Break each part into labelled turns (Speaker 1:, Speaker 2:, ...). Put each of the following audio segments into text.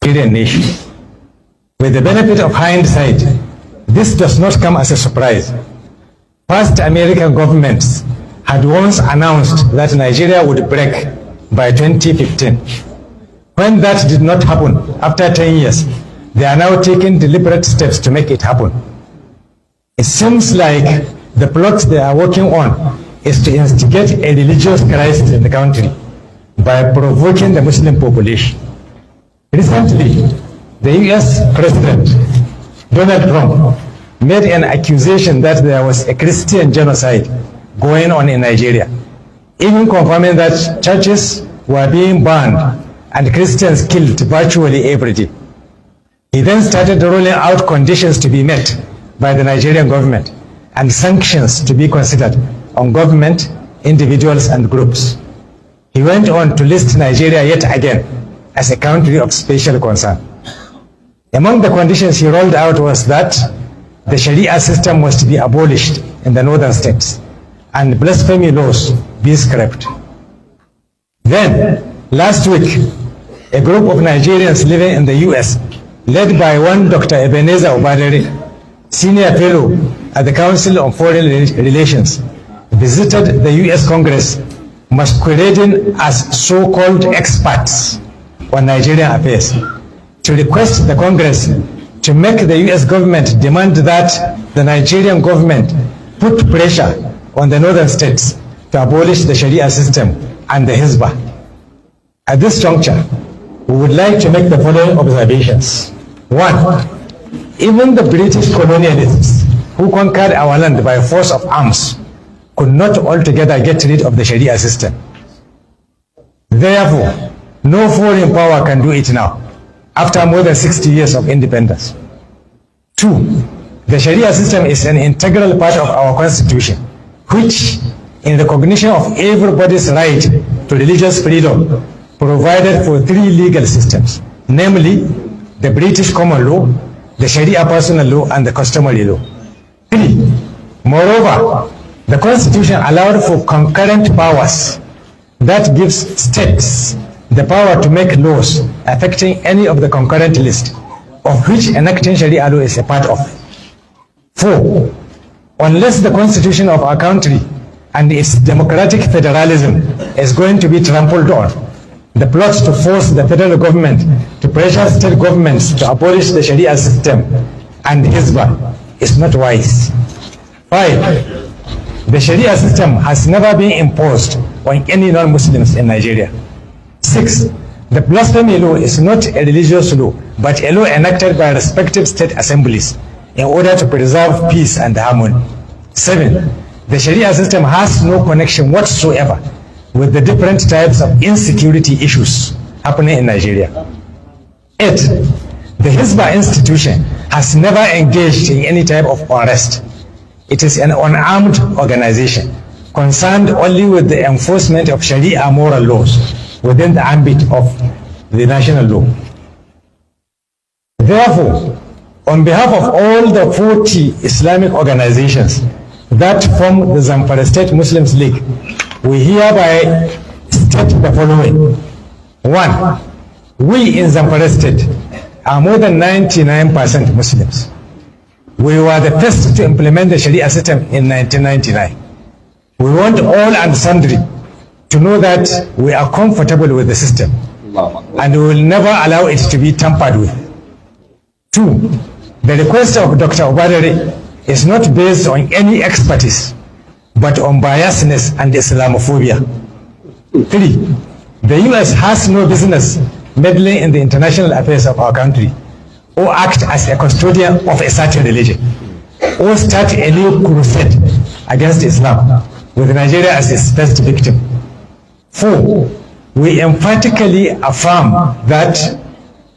Speaker 1: Nigerian nation. With the benefit of hindsight, this does not come as a surprise. Past American governments had once announced that Nigeria would break by 2015. When that did not happen after 10 years, they are now taking deliberate steps to make it happen. It seems like the plot they are working on is to instigate a religious crisis in the country by provoking the Muslim population. Recently, the US President Donald Trump made an accusation that there was a Christian genocide going on in Nigeria, even confirming that churches were being burned and Christians killed virtually every day. He then started rolling out conditions to be met by the Nigerian government and sanctions to be considered on government, individuals, and groups. He went on to list Nigeria yet again as a country of special concern. Among the conditions he rolled out was that the Sharia system was to be abolished in the northern states and blasphemy laws be scrapped. Then, last week, a group of Nigerians living in the US, led by one Dr. Ebenezer Obadere, senior fellow at the Council on Foreign Relations, visited the US Congress masquerading as so-called experts on Nigerian affairs to request the Congress to make the US government demand that the Nigerian government put pressure on the northern states to abolish the Sharia system and the Hizbah. At this juncture, we would like to make the following observations. One, even the British colonialists who conquered our land by force of arms could not altogether get rid of the Sharia system. Therefore, no foreign power can do it now, after more than 60 years of independence. Two, the Sharia system is an integral part of our constitution, which, in recognition of everybody's right to religious freedom, provided for three legal systems, namely the British common law, the Sharia personal law, and the customary law. Three, moreover, the constitution allowed for concurrent powers that gives states the power to make laws affecting any of the concurrent list, of which enacting Sharia law is a part of. Four, unless the constitution of our country and its democratic federalism is going to be trampled on, the plot to force the federal government to pressure state governments to abolish the Sharia system and Hizbah is not wise. Five, the Sharia system has never been imposed on any non-Muslims in Nigeria. Six, the blasphemy law is not a religious law, but a law enacted by respective state assemblies in order to preserve peace and harmony. Seven, the Sharia system has no connection whatsoever with the different types of insecurity issues happening in Nigeria. Eight, the Hizbah institution has never engaged in any type of unrest. It is an unarmed organization concerned only with the enforcement of Sharia moral laws within the ambit of the national law. Therefore, on behalf of all the 40 Islamic organizations that form the Zamfara State Muslims League, we hereby state the following. One, we in Zamfara State are more than 99% Muslims. We were the first to implement the Sharia system in 1999. We want all and sundry to know that we are comfortable with the system and we will never allow it to be tampered with. Two, the request of Dr. Obadere is not based on any expertise, but on biasness and Islamophobia. Three, the US has no business meddling in the international affairs of our country, or act as a custodian of a certain religion, or start a new crusade against Islam, with Nigeria as its first victim. Four, we emphatically affirm that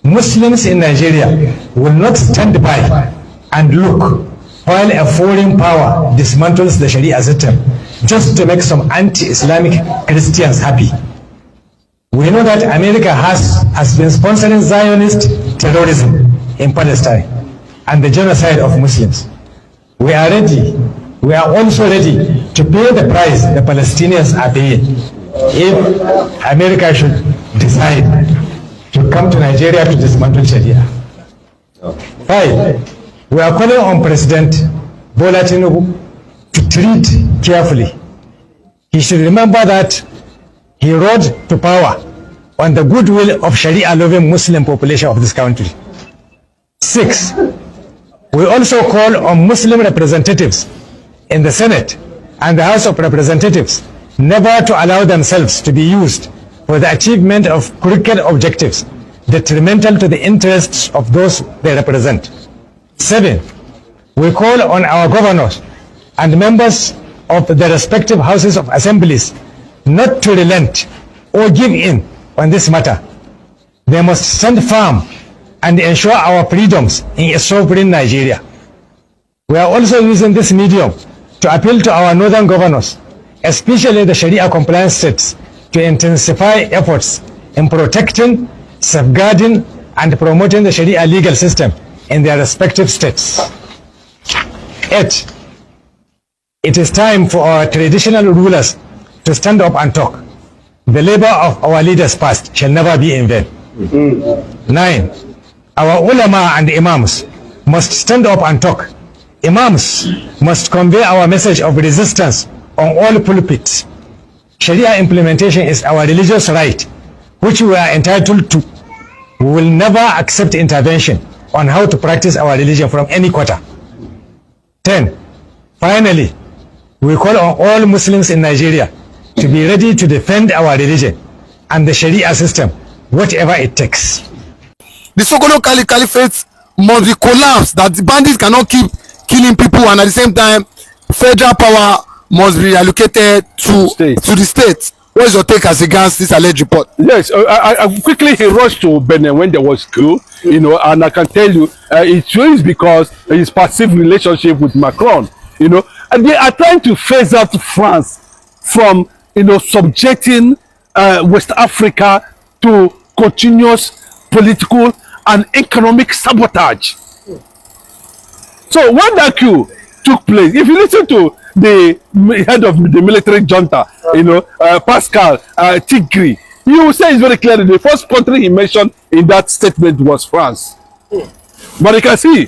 Speaker 1: Muslims in Nigeria will not stand by and look while a foreign power dismantles the Sharia system just to make some anti-Islamic Christians happy. We know that America has been sponsoring Zionist terrorism in Palestine and the genocide of Muslims. We are also ready to pay the price the Palestinians are paying if America should decide to will come to Nigeria to dismantle Sharia. 5, we are calling on President Bola Tinubu to treat carefully. He should remember that he rose to power on the goodwill of Sharia-loving Muslim population of this country. 6, we also call on Muslim representatives in the Senate and the House of Representatives never to allow themselves to be used for the achievement of crooked objectives detrimental to the interests of those they represent. 7, we call on our governors and members of the respective houses of assemblies not to relent or give in on this matter. They must stand firm and ensure our freedoms in a sovereign Nigeria. We are also using this medium to appeal to our northern governors, especially the Sharia compliant states, to intensify efforts in protecting, safeguarding, and promoting the Sharia legal system in their respective states. 8, it is time for our traditional rulers to stand up and talk. The labor of our leaders past shall never be in vain. 9, our ulama and imams must stand up and talk. Imams must convey our message of resistance on all pulpits. Sharia implementation is our religious right, which we are entitled to. We will never accept intervention on how to practice our religion from any quarter. 10, finally, we call on all Muslims in Nigeria to be ready to defend our religion and the Sharia system, whatever it takes.
Speaker 2: The Sokoto Caliphate must be collapsed, that the bandits cannot keep killing people, and at the same time, federal power must be allocated to the state. What is your take as regards this alleged report?
Speaker 3: Yes, quickly he rushed to Benin when there was coup, you know, and I can tell you, it shows because his passive relationship with Macron, you know, and they are trying to phase out France from, you know, subjecting West Africa to continuous political and economic sabotage. So when that coup took place, if you listen to the head of the military junta, you know, Pascal Tigri, you will say it's very clear that the first country he mentioned in that statement was France. But you can see,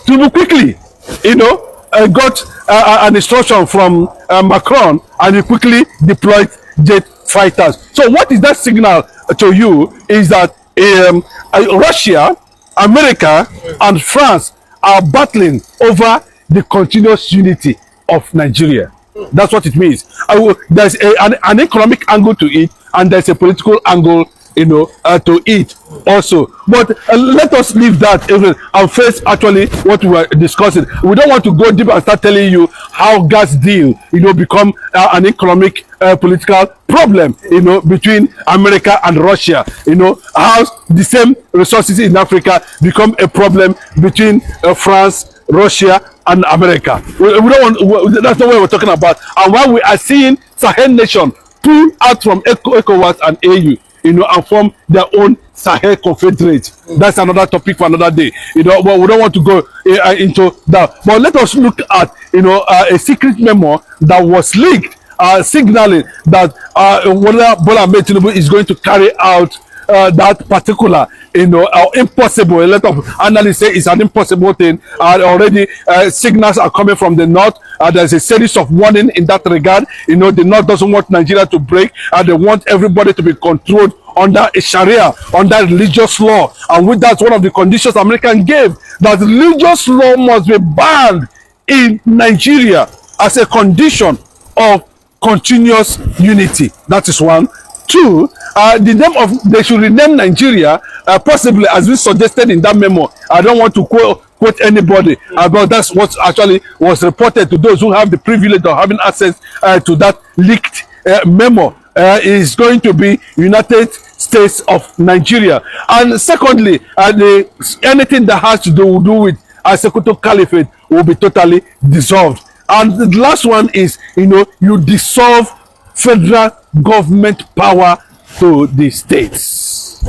Speaker 3: Tinubu quickly, you know, got an instruction from Macron, and he quickly deployed jet fighters. So what is that signal to you is that Russia, America, and France are battling over the continuous unity of Nigeria. That's what it means. There's an economic angle to it, and there's a political angle, you know, to it also. But let us leave that and face actually what we were discussing. We don't want to go deep and start telling you how gas deal, you know, become an economic political problem, you know, between America and Russia. You know, how the same resources in Africa become a problem between France, Russia, and America. We don't want, that's not what we're talking about. And while we are seeing Sahel nation pull out from ECOWAS and AU, you know, and form their own Sahel Confederate. That's another topic for another day. You know, but we don't want to go into that. But let us look at, you know, a secret memo that was leaked, signaling that whether Bola Ahmed Tinubu is going to carry out that particular, you know, impossible. A lot of analysts say it's an impossible thing. Already signals are coming from the north. There's a series of warning in that regard. You know, the north doesn't want Nigeria to break, and they want everybody to be controlled under a Sharia, under religious law. And with that's one of the conditions America gave, that religious law must be banned in Nigeria as a condition of continuous unity. That is one. Two, the name of, they should rename Nigeria, possibly as we suggested in that memo. I don't want to quote anybody, but that's what actually was reported to those who have the privilege of having access to that leaked memo. Is going to be United States of Nigeria. And secondly, anything that has to do with Sokoto Caliphate will be totally dissolved. And the last one is, you know, you dissolve federal government power to the states.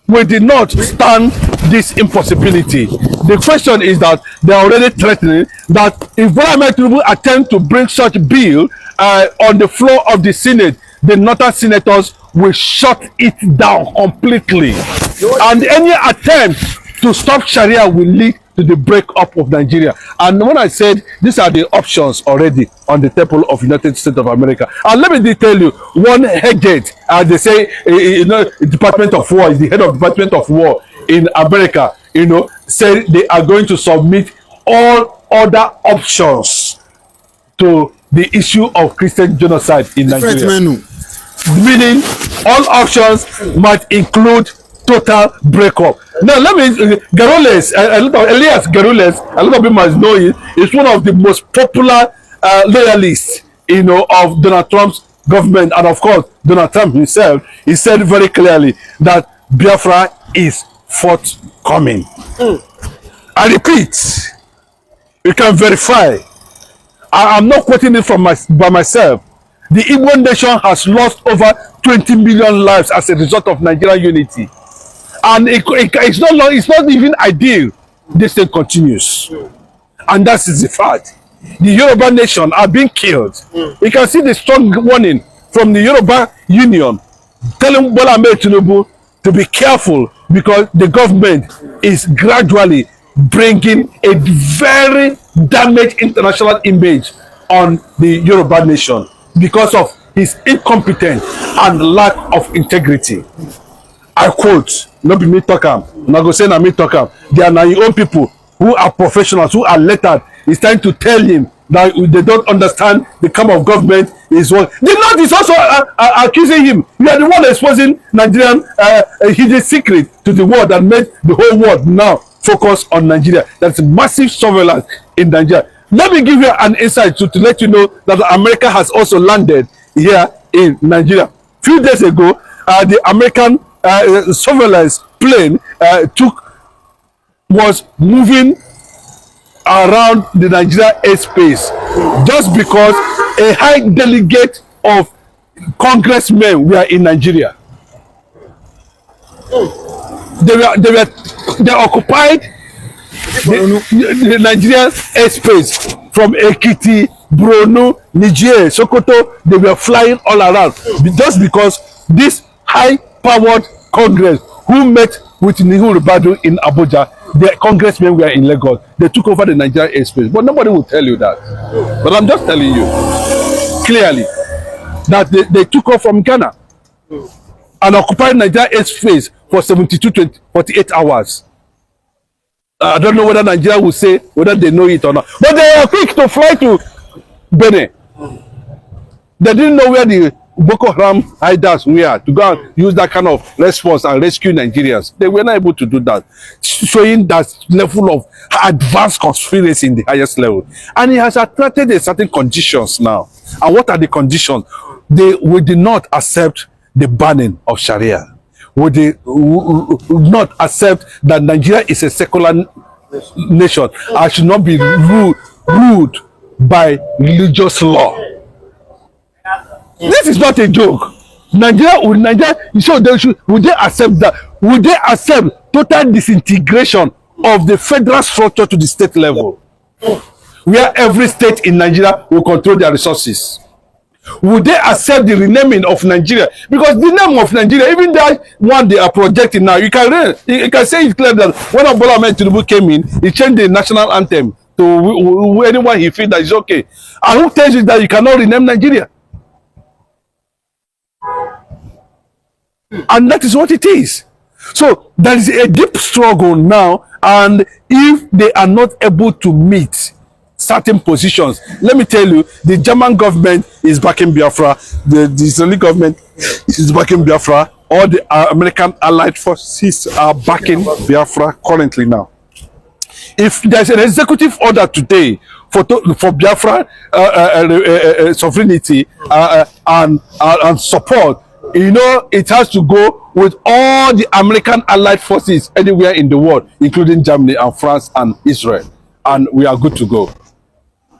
Speaker 3: We did not stand this impossibility. The question is that they are already threatening that if Bola Ahmed Tinubu attempt to bring such bill on the floor of the Senate, the northern senators will shut it down completely. And any attempt to stop Sharia will lead to the breakup of Nigeria. And when I said these are the options already on the table of United States of America, and let me tell you, one head, as they say, Department of War is the head of Department of War in America, said they are going to submit all other options to the issue of Christian genocide in Nigeria. Meaning, all options might include total breakup. Now, let me, Garules, Elias Garules, a lot of people must know it, is one of the most popular loyalists, of Donald Trump's government. And of course, Donald Trump himself, he said very clearly that Biafra is forthcoming. I repeat, you can verify. I'm not quoting it by myself. The Igbo nation has lost over 20 million lives as a result of Nigerian unity. And it's not even ideal. This thing continues. And that is the fact. The Yoruba nation are being killed. You can see the strong warning from the Yoruba Union telling Bola Ahmed Tinubu to be careful, because the government is gradually bringing a very damaged international image on the Yoruba nation because of his incompetence and lack of integrity. I quote, not be me talking, not go say na me talking. They are now your own people who are professionals, who are lettered. It's time to tell him that they don't understand the kind of government is what. The North is also accusing him. You are the one exposing Nigerian hidden secret to the world that made the whole world now focus on Nigeria. That's massive surveillance in Nigeria. Let me give you an insight to let you know that America has also landed here in Nigeria. A few days ago, the American surveillance plane was moving around the Nigeria airspace just because a high delegate of congressmen were in Nigeria. They occupied the Nigerian airspace from Ekiti, Borno, Niger, Sokoto. They were flying all around just because this high-powered Congress who met with Nuhu Ribadu in Abuja, the congressmen were in Lagos. They took over the Nigerian airspace, but nobody will tell you that. But I'm just telling you clearly that they took off from Ghana and occupied Nigerian airspace for 48 hours. I don't know whether Nigeria will say whether they know it or not, but they are quick to fly to Benin. They didn't know where the Boko Haram hiders were to go and use that kind of response and rescue Nigerians. They were not able to do that, showing that level of advanced conspiracy in the highest level. And it has attracted a certain conditions now. And what are the conditions? We did not accept the banning of Sharia. We did not accept that Nigeria is a secular nation and should not be ruled by religious law. This is not a joke. Nigeria, so would they accept that? Would they accept total disintegration of the federal structure to the state level, where every state in Nigeria will control their resources? Would they accept the renaming of Nigeria? Because the name of Nigeria, even that one they are projecting now, you can say it clearly that when Bola Ahmed Tinubu came in, he changed the national anthem to anyone he feels that is okay. And who tells you that you cannot rename Nigeria? And that is what it is. So there is a deep struggle now, and if they are not able to meet certain positions, let me tell you, the German government is backing Biafra, the Israeli government is backing Biafra, all the American allied forces are backing Biafra currently now. If there's an executive order today for Biafra sovereignty and support, it has to go with all the American allied forces anywhere in the world, including Germany and France and Israel. And we are good to go.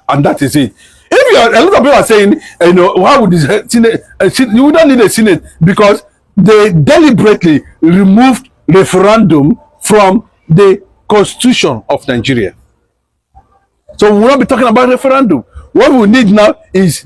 Speaker 3: And that is it. If a lot of people are saying, why would this Senate, you don't need a Senate, because they deliberately removed referendum from the Constitution of Nigeria. So we will not be talking about referendum. What we need now is